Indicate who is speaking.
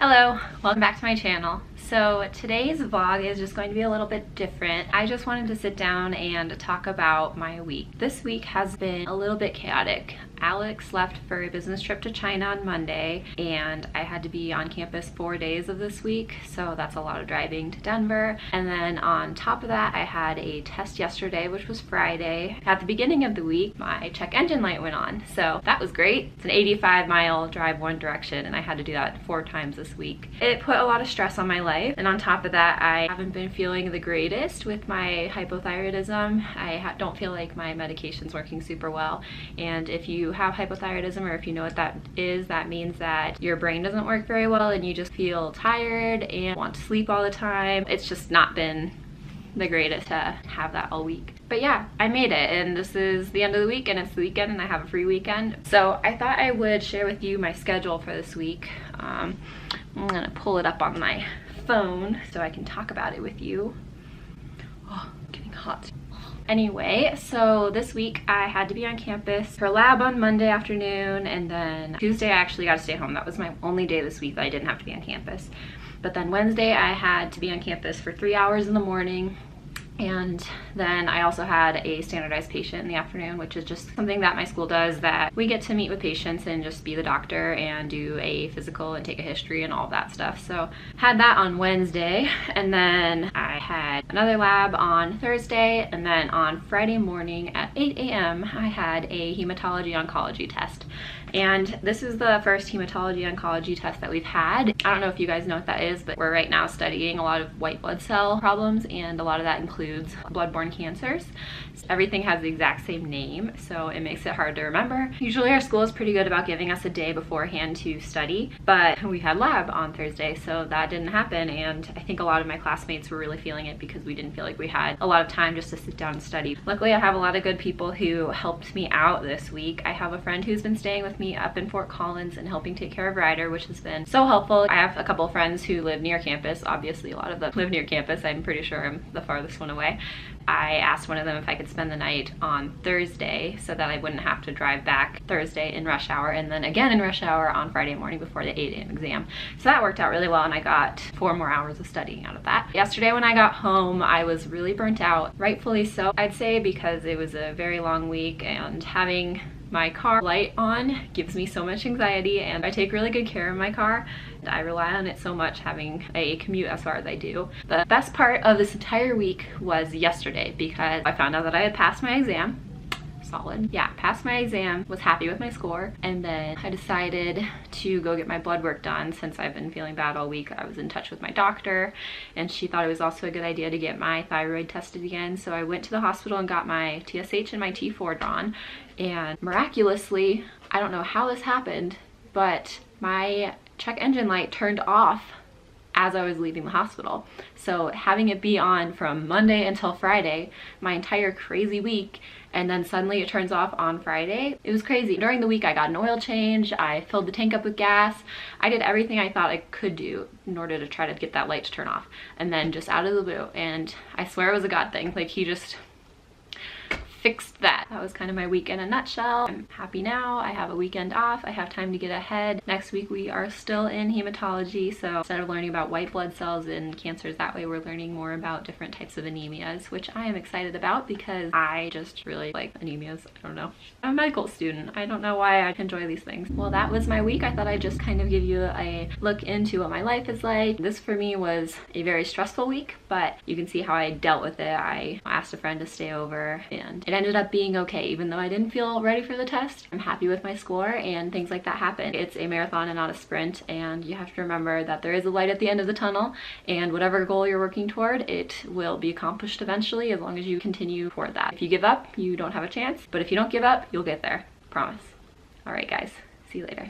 Speaker 1: Hello, welcome back to my channel. So today's vlog is just going to be a little bit different. I just wanted to sit down and talk about my week. This week has been a little bit chaotic. Alex left for a business trip to China on Monday, and I had to be on campus 4 days of this week, so that's a lot of driving to Denver. And then on top of that, I had a test yesterday, which was Friday. At the beginning of the week, my check engine light went on, so that was great. It's an 85-mile drive one direction, and I had to do that 4 times this week. It put a lot of stress on my life, and on top of that, I haven't been feeling the greatest with my hypothyroidism. I don't feel like my medication's working super well, and if you have hypothyroidism, or if you know what that is, that means that your brain doesn't work very well and you just feel tired and want to sleep all the time. It's just not been the greatest to have that all week. But yeah, I made it, and this is the end of the week, and it's the weekend, and I have a free weekend. So I thought I would share with you my schedule for this week. I'm gonna pull it up on my phone so I can talk about it with you. Oh, getting hot. Anyway, so this week I had to be on campus for lab on Monday afternoon, and then Tuesday I actually got to stay home. That was my only day this week that I didn't have to be on campus. But then Wednesday I had to be on campus for 3 hours in the morning, and then I also had a standardized patient in the afternoon, which is just something that my school does, that we get to meet with patients and just be the doctor and do a physical and take a history and all of that stuff. So had that on Wednesday, and then I had another lab on Thursday, and then on Friday morning at 8 a.m. I had a hematology oncology test. And this is the first hematology oncology test that we've had. I don't know if you guys know what that is, but we're right now studying a lot of white blood cell problems, and a lot of that includes bloodborne cancers. So everything has the exact same name, so it makes it hard to remember. Usually our school is pretty good about giving us a day beforehand to study, but we had lab on Thursday, so that didn't happen, and I think a lot of my classmates were really feeling it because we didn't feel like we had a lot of time just to sit down and study. Luckily, I have a lot of good people who helped me out this week. I have a friend who's been staying with me up in Fort Collins and helping take care of Ryder, which has been so helpful. I have a couple of friends who live near campus. Obviously, a lot of them live near campus. I'm pretty sure I'm the farthest one away. I asked one of them if I could spend the night on Thursday so that I wouldn't have to drive back Thursday in rush hour, and then again in rush hour on Friday morning before the 8 a.m. exam. So that worked out really well, and I got 4 more hours of studying out of that. Yesterday when I got home, I was really burnt out, rightfully so, I'd say, because it was a very long week, and having my car light on gives me so much anxiety, and I take really good care of my car. I rely on it so much, having a commute as far as I do. The best part of this entire week was yesterday, because I found out that I had passed my exam. Solid. Yeah, passed my exam, was happy with my score, and then I decided to go get my blood work done since I've been feeling bad all week. I was in touch with my doctor, and she thought it was also a good idea to get my thyroid tested again, so I went to the hospital and got my TSH and my T4 drawn, and miraculously, I don't know how this happened, but my check engine light turned off as I was leaving the hospital. So having it be on from Monday until Friday, my entire crazy week, and then suddenly it turns off on Friday, it was crazy. During the week I got an oil change, I filled the tank up with gas, I did everything I thought I could do in order to try to get that light to turn off, and then just out of the blue, and I swear it was a God thing, like he just fixed that. That was kind of my week in a nutshell. I'm happy now. I have a weekend off. I have time to get ahead. Next week we are still in hematology, so instead of learning about white blood cells and cancers that way, we're learning more about different types of anemias, which I am excited about because I just really like anemias. I don't know. I'm a medical student. I don't know why I enjoy these things. Well, that was my week. I thought I'd just kind of give you a look into what my life is like. This for me was a very stressful week, but you can see how I dealt with it. I asked a friend to stay over, and it ended up being okay. Even though I didn't feel ready for the test, I'm happy with my score, and things like that happen. It's a marathon and not a sprint, and you have to remember that there is a light at the end of the tunnel, and whatever goal you're working toward, it will be accomplished eventually as long as you continue toward that. If you give up, you don't have a chance, but if you don't give up, you'll get there. Promise. All right, guys. See you later.